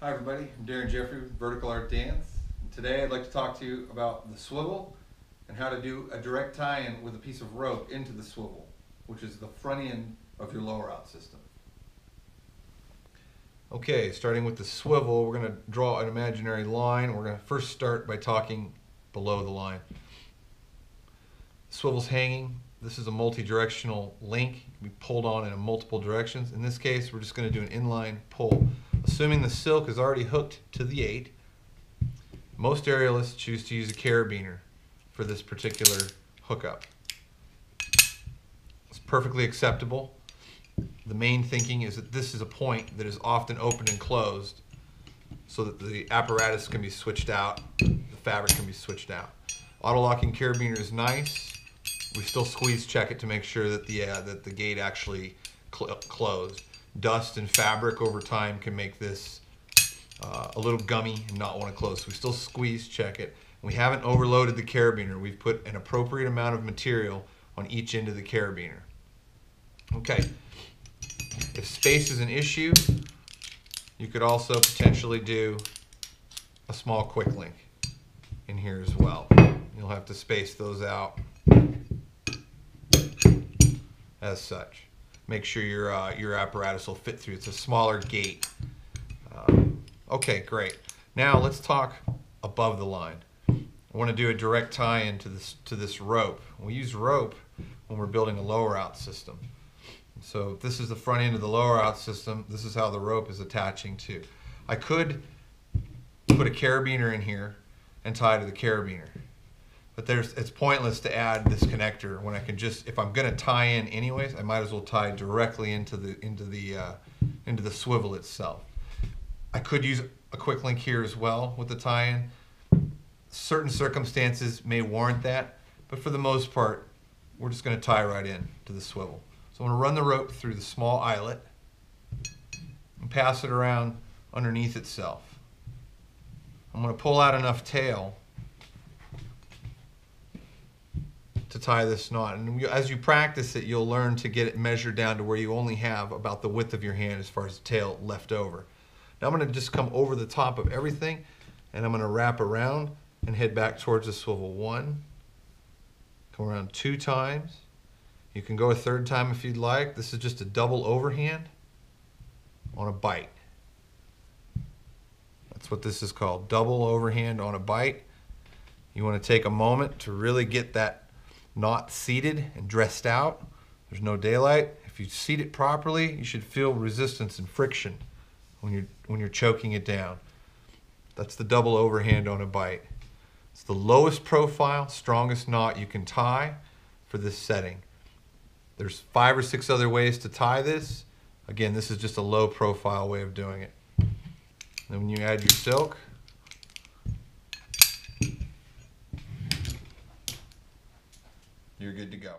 Hi everybody, I'm Darren Jeffrey with Vertical Art Dance. And today I'd like to talk to you about the swivel and how to do a direct tie-in with a piece of rope into the swivel, which is the front end of your lower out system. Okay, starting with the swivel, we're going to draw an imaginary line. We're going to first start by talking below the line. The swivel's hanging. This is a multi-directional link. It can be pulled on in multiple directions. In this case, we're just going to do an inline pull. Assuming the silk is already hooked to the 8, most aerialists choose to use a carabiner for this particular hookup. It's perfectly acceptable. The main thinking is that this is a point that is often opened and closed so that the apparatus can be switched out, the fabric can be switched out. Auto-locking carabiner is nice. We still squeeze check it to make sure that the gate actually closed. Dust and fabric over time can make this a little gummy and not want to close. So we still squeeze check it. We haven't overloaded the carabiner. We've put an appropriate amount of material on each end of the carabiner. Okay. If space is an issue, you could also potentially do a small quick link in here as well. You'll have to space those out as such. Make sure your apparatus will fit through. It's a smaller gate. Okay, great. Now let's talk above the line. I want to do a direct tie-in to this rope. We use rope when we're building a lower out system. So this is the front end of the lower out system. This is how the rope is attaching to. I could put a carabiner in here and tie to the carabiner, but it's pointless to add this connector when I can just, if I'm going to tie in anyways, I might as well tie directly into the swivel itself. I could use a quick link here as well with the tie-in. Certain circumstances may warrant that, but for the most part, we're just going to tie right in to the swivel. So I'm going to run the rope through the small eyelet and pass it around underneath itself. I'm going to pull out enough tail to tie this knot. And as you practice it, you'll learn to get it measured down to where you only have about the width of your hand as far as the tail left over. Now I'm going to just come over the top of everything, and I'm going to wrap around and head back towards the swivel. 1, come around 2 times. You can go a 3rd time if you'd like. This is just a double overhand on a bite. That's what this is called, double overhand on a bite. You want to take a moment to really get that knot seated and dressed out. There's no daylight. If you seat it properly, you should feel resistance and friction when you're choking it down. That's the double overhand on a bite. It's the lowest profile, strongest knot you can tie for this setting. There's 5 or 6 other ways to tie this. Again, this is just a low profile way of doing it. Then when you add your silk, you're good to go.